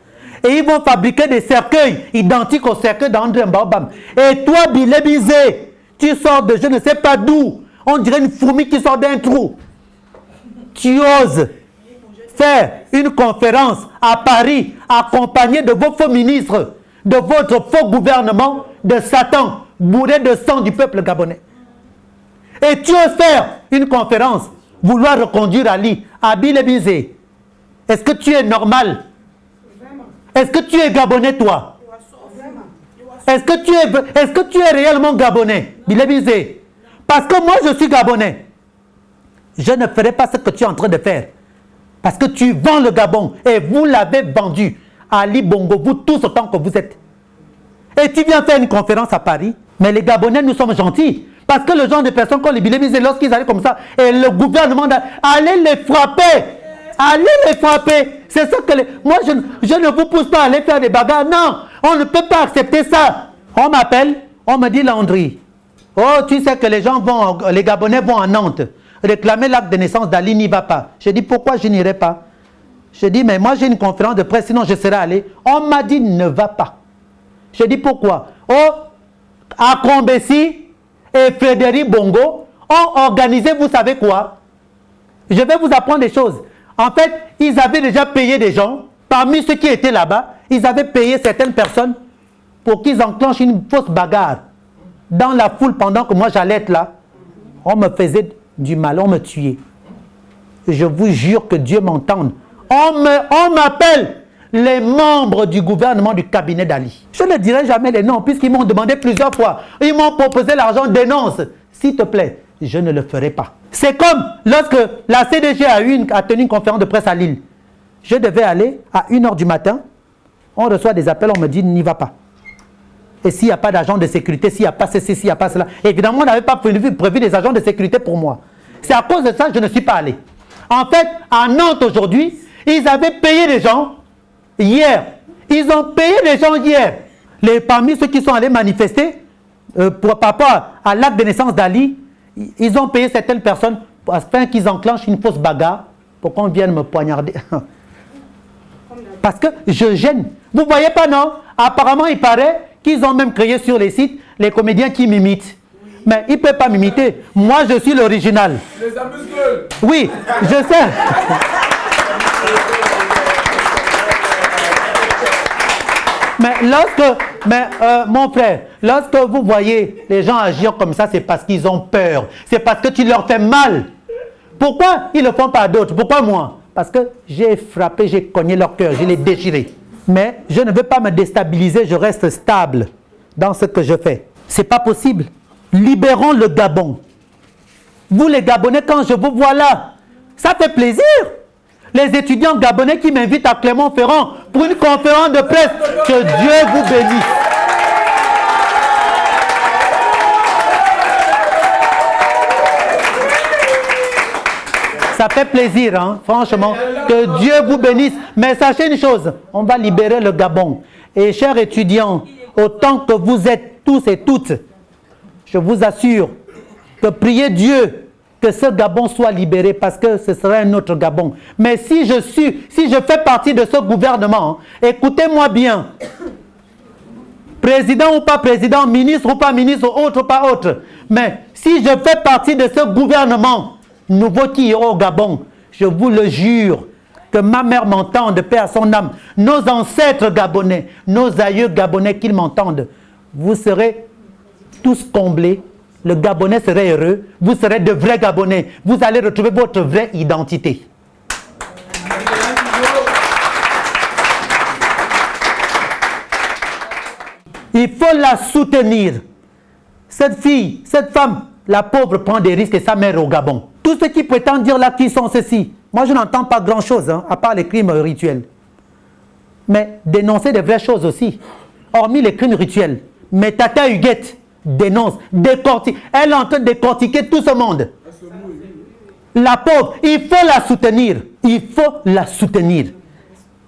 Et ils vont fabriquer des cercueils identiques aux cercueils d'André Mbobam. Et toi, Bilebizé, tu sors de je ne sais pas d'où. On dirait une fourmi qui sort d'un trou. Tu oses faire une conférence à Paris, accompagné de vos faux ministres, de votre faux gouvernement, de Satan, bourré de sang du peuple gabonais. Et tu oses faire une conférence, vouloir reconduire Ali, à Bilebizé. Est-ce que tu es normal? Est-ce que tu es gabonais, toi? Est-ce que tu es réellement gabonais? Bilebizé. Parce que moi, je suis gabonais. Je ne ferai pas ce que tu es en train de faire. Parce que tu vends le Gabon et vous l'avez vendu à Ali Bongo, vous tous autant que vous êtes. Et tu viens faire une conférence à Paris. Mais les Gabonais, nous sommes gentils. Parce que le genre de personnes comme les Bilebizé, lorsqu'ils arrivent comme ça, et le gouvernement, allez les frapper. Allez les frapper. C'est ça que moi, je ne vous pousse pas à aller faire des bagarres. Non, on ne peut pas accepter ça. On m'appelle, on me dit Landry. Oh, tu sais que les Gabonais vont à Nantes réclamer l'acte de naissance d'Ali, n'y va pas. Je dis pourquoi je n'irai pas? Je dis mais moi j'ai une conférence de presse, sinon je serais allé. On m'a dit ne va pas. Je dis pourquoi? Oh, Akombesi et Frédéric Bongo ont organisé, vous savez quoi? Je vais vous apprendre des choses. En fait, ils avaient déjà payé des gens, parmi ceux qui étaient là-bas, ils avaient payé certaines personnes pour qu'ils enclenchent une fausse bagarre dans la foule pendant que moi j'allais être là. On me faisait du mal, on me tuait. Je vous jure que Dieu m'entende. On m'appelle les membres du gouvernement du cabinet d'Ali. Je ne dirai jamais les noms puisqu'ils m'ont demandé plusieurs fois. Ils m'ont proposé l'argent, dénonce. S'il te plaît, je ne le ferai pas. C'est comme lorsque la CDG a tenu une conférence de presse à Lille. Je devais aller à 1h du matin. On reçoit des appels, on me dit n'y va pas. Et s'il n'y a pas d'agent de sécurité, s'il n'y a pas ceci, s'il n'y a pas cela. Évidemment, on n'avait pas prévu des agents de sécurité pour moi. C'est à cause de ça que je ne suis pas allé. En fait, à Nantes aujourd'hui, ils avaient payé les gens hier. Ils ont payé les gens hier. Parmi ceux qui sont allés manifester par rapport à l'acte de naissance d'Ali, ils ont payé certaines personnes afin qu'ils enclenchent une fausse bagarre pour qu'on vienne me poignarder. Parce que je gêne. Vous ne voyez pas, non? Apparemment, il paraît qu'ils ont même créé sur les sites les comédiens qui m'imitent. Mais ils ne peuvent pas m'imiter. Moi, je suis l'original. Les amuse-gueules. Oui, je sais. Mon frère, lorsque vous voyez les gens agir comme ça, c'est parce qu'ils ont peur. C'est parce que tu leur fais mal. Pourquoi ils ne le font pas à d'autres? Pourquoi moi? Parce que j'ai frappé, j'ai cogné leur cœur, je l'ai déchiré. Mais je ne veux pas me déstabiliser, je reste stable dans ce que je fais. Ce n'est pas possible. Libérons le Gabon. Vous les Gabonais, quand je vous vois là, ça fait plaisir. Les étudiants gabonais qui m'invitent à Clermont-Ferrand pour une conférence de presse, que Dieu vous bénisse. Ça fait plaisir, hein, franchement, que Dieu vous bénisse. Mais sachez une chose, on va libérer le Gabon. Et chers étudiants, autant que vous êtes tous et toutes, je vous assure que priez Dieu que ce Gabon soit libéré parce que ce serait un autre Gabon. Mais si je fais partie de ce gouvernement, écoutez-moi bien, président ou pas président, ministre ou pas ministre, autre ou pas autre, mais si je fais partie de ce gouvernement nouveau qui ira au Gabon, je vous le jure, que ma mère m'entende, paix à son âme, nos ancêtres gabonais, nos aïeux gabonais qu'ils m'entendent, vous serez tous comblés, le Gabonais serait heureux, vous serez de vrais Gabonais, vous allez retrouver votre vraie identité. Il faut la soutenir. Cette fille, cette femme, la pauvre prend des risques et sa mère au Gabon. Tous ceux qui prétendent dire là qui sont ceci, moi je n'entends pas grand chose, hein, à part les crimes rituels. Mais dénoncer des vraies choses aussi, hormis les crimes rituels. Mais Tata Huguette dénonce, décortique. Elle est en train de décortiquer tout ce monde. La pauvre, il faut la soutenir. Il faut la soutenir.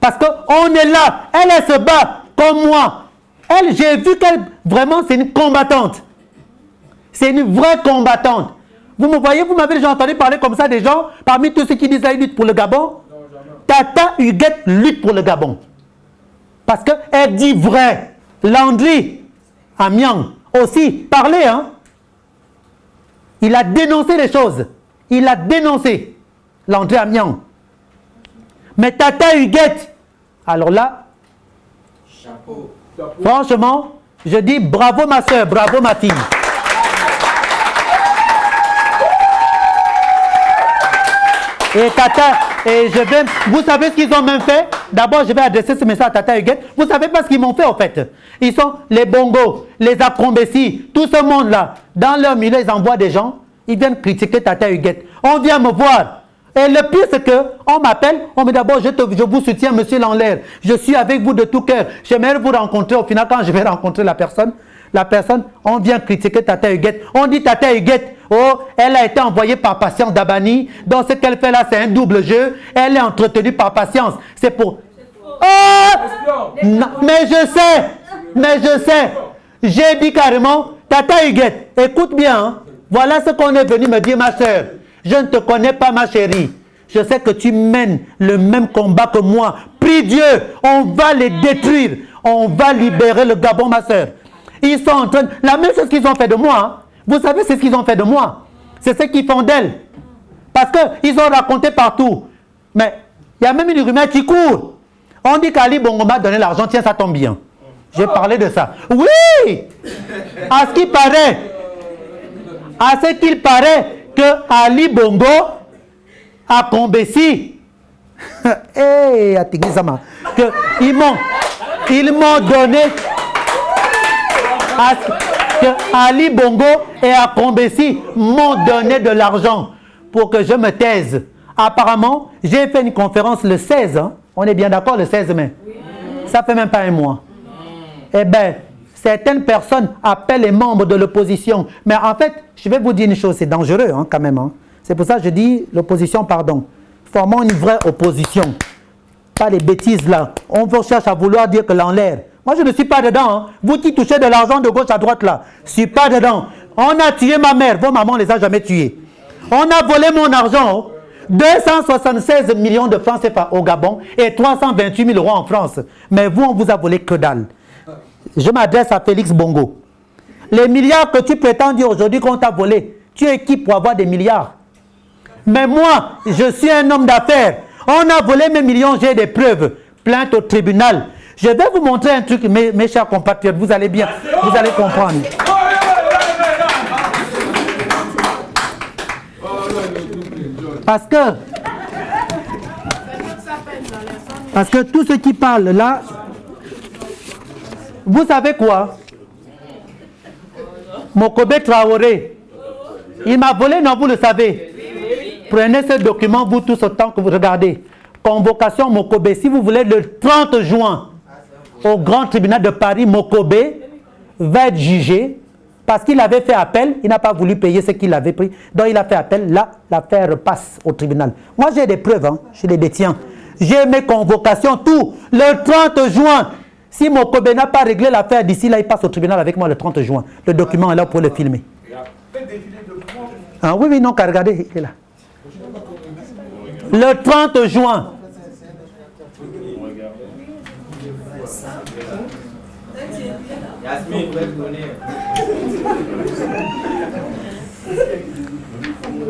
Parce qu'on est là. Elle se bat comme moi. Elle, j'ai vu qu'elle, vraiment, c'est une combattante. C'est une vraie combattante. Vous me voyez, vous m'avez déjà entendu parler comme ça des gens, parmi tous ceux qui disent qu'ils luttent pour le Gabon. Tata Huguette lutte pour le Gabon. Parce qu'elle dit vrai. Landry, Amiens, aussi, parlez, hein. Il a dénoncé les choses. Il a dénoncé Landry Amiens. Mais Tata Huguette, alors là, Chapeau. franchement, je dis bravo ma soeur, bravo ma fille. Et Tata, et je vais, vous savez ce qu'ils ont même fait? D'abord, je vais adresser ce message à Tata Huguette. Vous savez pas ce qu'ils m'ont fait en fait? Ils sont les bongos, les acrombessis, tout ce monde-là. Dans leur milieu, ils envoient des gens, ils viennent critiquer Tata Huguette. On vient me voir. Et le pire, c'est qu'on m'appelle, on me dit d'abord, je vous soutiens, monsieur Lanlaire. Je suis avec vous de tout cœur. J'aimerais vous rencontrer. Au final, quand je vais rencontrer la personne, on vient critiquer Tata Huguette. On dit Tata Huguette, oh, elle a été envoyée par Patience Dabani. Donc ce qu'elle fait là, c'est un double jeu. Elle est entretenue par Patience. C'est pour... Oh non, mais je sais. J'ai dit carrément, Tata Huguette, écoute bien. Hein. Voilà ce qu'on est venu me dire, ma soeur. Je ne te connais pas, ma chérie. Je sais que tu mènes le même combat que moi. Prie Dieu, on va les détruire. On va libérer le Gabon, ma soeur. Ils sont en train... La même chose qu'ils ont fait de moi. Hein. Vous savez, c'est ce qu'ils ont fait de moi. C'est ce qu'ils font d'elle. Parce qu'ils ont raconté partout. Mais il y a même une rumeur qui court. On dit qu'Ali Bongo m'a donné l'argent. Tiens, ça tombe bien. J'ai parlé de ça. Oui! À ce qu'il paraît que Ali Bongo a Combessi. Hey, que ils m'ont donné... que Ali Bongo et à Combessi m'ont donné de l'argent pour que je me taise. Apparemment, j'ai fait une conférence le 16. Hein? On est bien d'accord, le 16 mai. Ça fait même pas un mois. Eh bien, certaines personnes appellent les membres de l'opposition. Mais en fait, je vais vous dire une chose, c'est dangereux hein, quand même. Hein? C'est pour ça que je dis l'opposition, pardon. Formons une vraie opposition. Pas les bêtises là. On cherche à vouloir dire que l'en l'air. Moi, je ne suis pas dedans. Hein. Vous qui touchez de l'argent de gauche à droite là, je ne suis pas dedans. On a tué ma mère. Vos mamans ne les a jamais tuées. On a volé mon argent. 276 millions de francs CFA au Gabon et 328 000 euros en France. Mais vous, on vous a volé que dalle. Je m'adresse à Félix Bongo. Les milliards que tu prétends dire aujourd'hui qu'on t'a volé, tu es qui pour avoir des milliards? Mais moi, je suis un homme d'affaires. On a volé mes millions, j'ai des preuves. Plainte au tribunal. Je vais vous montrer un truc, mes chers compatriotes. Vous allez bien, vous allez comprendre. Parce que tout ce qui parle là, vous savez quoi? Mokobe Traoré, il m'a volé, non, vous le savez. Prenez ce document, vous tous, autant que vous regardez. Convocation Mokobe, si vous voulez, le 30 juin, au grand tribunal de Paris, Mokobe va être jugé parce qu'il avait fait appel, il n'a pas voulu payer ce qu'il avait pris. Donc il a fait appel, là, l'affaire passe au tribunal. Moi j'ai des preuves, hein, je les détiens. J'ai mes convocations, tout. Le 30 juin, si Mokobe n'a pas réglé l'affaire d'ici là, il passe au tribunal avec moi le 30 juin. Le document est là pour le filmer. Ah oui, oui, non, qu'à regarder, il est là. Le 30 juin.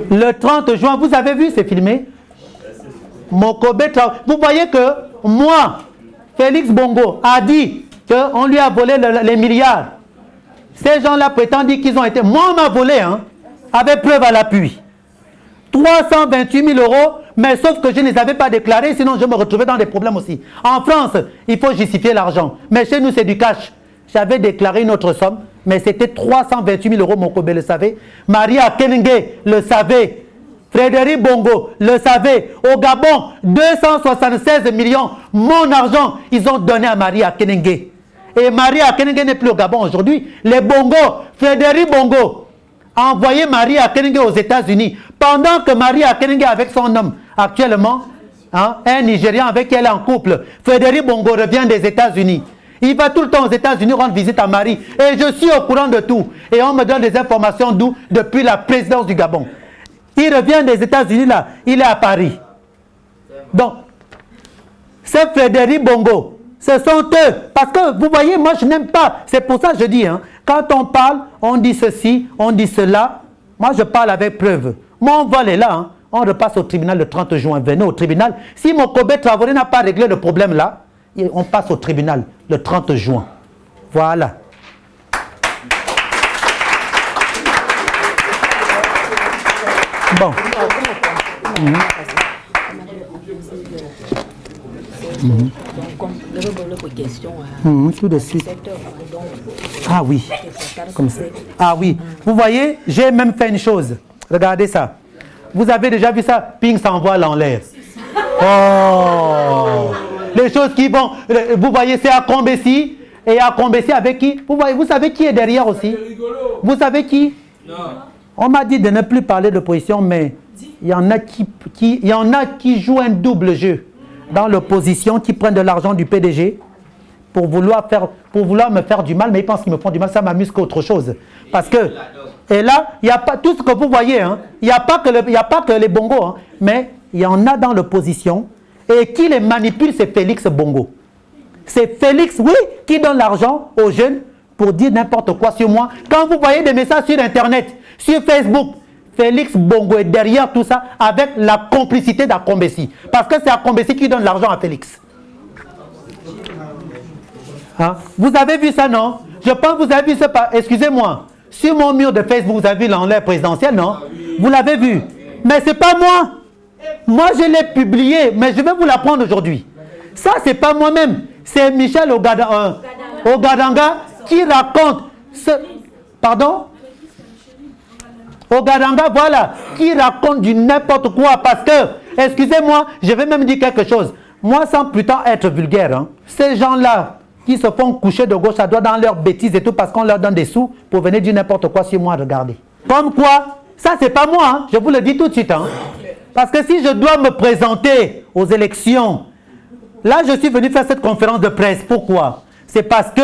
Le 30 juin, vous avez vu, c'est filmé. Mokobe, vous voyez que moi, Félix Bongo, a dit qu'on lui a volé les milliards. Ces gens-là prétendent dire qu'ils ont été... Moi, on m'a volé, hein, avec preuve à l'appui. 328 000 euros, mais sauf que je ne les avais pas déclarés, sinon je me retrouvais dans des problèmes aussi. En France, il faut justifier l'argent. Mais chez nous, c'est du cash. J'avais déclaré une autre somme, mais c'était 328 000 euros, Mokobe le savait. Maria Kenenge le savait. Frédéric Bongo le savait. Au Gabon, 276 millions, mon argent, ils ont donné à Maria Kenenge. Et Maria Kenenge n'est plus au Gabon aujourd'hui. Les Bongo, Frédéric Bongo, a envoyé Maria Kenenge aux États-Unis. Pendant que Maria Kenenge avec son homme, actuellement, hein, un Nigérian avec qui elle est en couple, Frédéric Bongo revient des États-Unis. Il va tout le temps aux États-Unis rendre visite à Marie. Et je suis au courant de tout. Et on me donne des informations d'où? Depuis la présidence du Gabon. Il revient des États-Unis là, il est à Paris. Donc, c'est Frédéric Bongo. Ce sont eux. Parce que vous voyez, moi je n'aime pas. C'est pour ça que je dis, hein, quand on parle, on dit ceci, on dit cela. Moi je parle avec preuve. Mon vol est là. Hein. on repasse au tribunal le 30 juin. Venez au tribunal. Si Mokobe Traoré n'a pas réglé le problème là, on passe au tribunal le 30 juin. Voilà. Bon. Tout de suite. Ah oui. Comme ça. Ah oui. Vous voyez, j'ai même fait une chose. Regardez ça. Vous avez déjà vu ça? Ping s'envole en l'air. Oh! Les choses qui vont. Vous voyez, c'est à Combessi. Et à Combessi avec qui? Vous voyez, vous savez qui est derrière aussi? Vous savez qui? Non. On m'a dit de ne plus parler d'opposition, mais il y en a qui jouent un double jeu dans l'opposition, qui prennent de l'argent du PDG pour vouloir me faire du mal, mais ils pensent qu'ils me font du mal, ça m'amuse qu'autre chose. Parce que, et là, il n'y a pas tout ce que vous voyez, hein, il n'y a pas que les bongos, hein, mais il y en a dans l'opposition, et qui les manipule, c'est Félix Bongo. C'est Félix, oui, qui donne l'argent aux jeunes pour dire n'importe quoi sur moi. Quand vous voyez des messages sur Internet, sur Facebook, Félix Bongo est derrière tout ça avec la complicité d'Akombessi. Parce que c'est Akombessi qui donne l'argent à Félix. Hein? Vous avez vu ça, non? Je pense que vous avez vu ça, excusez-moi, sur mon mur de Facebook, vous avez vu l'enlève présidentielle, non? Vous l'avez vu. Mais ce n'est pas moi. Moi, je l'ai publié, mais je vais vous l'apprendre aujourd'hui. Ça, ce n'est pas moi-même. C'est Michel Ogadanga qui raconte ce... Pardon? Ogadanga, voilà, qui raconte du n'importe quoi. Parce que, excusez-moi, je vais même dire quelque chose. Moi, sans plutôt être vulgaire, hein, ces gens-là qui se font coucher de gauche à droite dans leurs bêtises et tout parce qu'on leur donne des sous pour venir dire n'importe quoi sur moi, regardez. Comme quoi, ça, c'est pas moi, hein, je vous le dis tout de suite. Hein, parce que si je dois me présenter aux élections, là, je suis venu faire cette conférence de presse. Pourquoi? C'est parce que,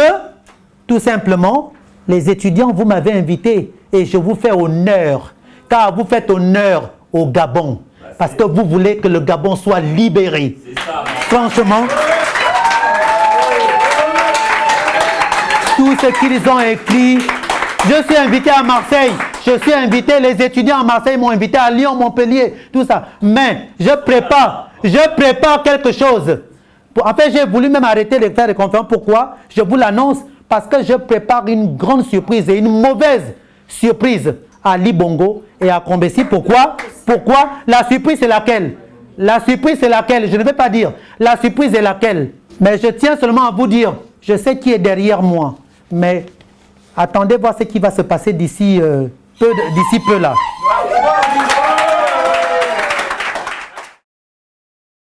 tout simplement, les étudiants, vous m'avez invité et je vous fais honneur, car vous faites honneur au Gabon. Parce que vous voulez que le Gabon soit libéré. Franchement, tout ce qu'ils ont écrit, je suis invité à Marseille, je suis invité, les étudiants à Marseille m'ont invité à Lyon, Montpellier, tout ça. Mais je prépare quelque chose. En fait, j'ai voulu même arrêter de faire des conférences. Pourquoi? Je vous l'annonce. Parce que je prépare une grande surprise et une mauvaise surprise à Ali Bongo et à Combessi. Pourquoi? Pourquoi? La surprise est laquelle? La surprise est laquelle? Je ne vais pas dire. La surprise est laquelle? Mais je tiens seulement à vous dire, je sais qui est derrière moi. Mais attendez voir ce qui va se passer d'ici peu là.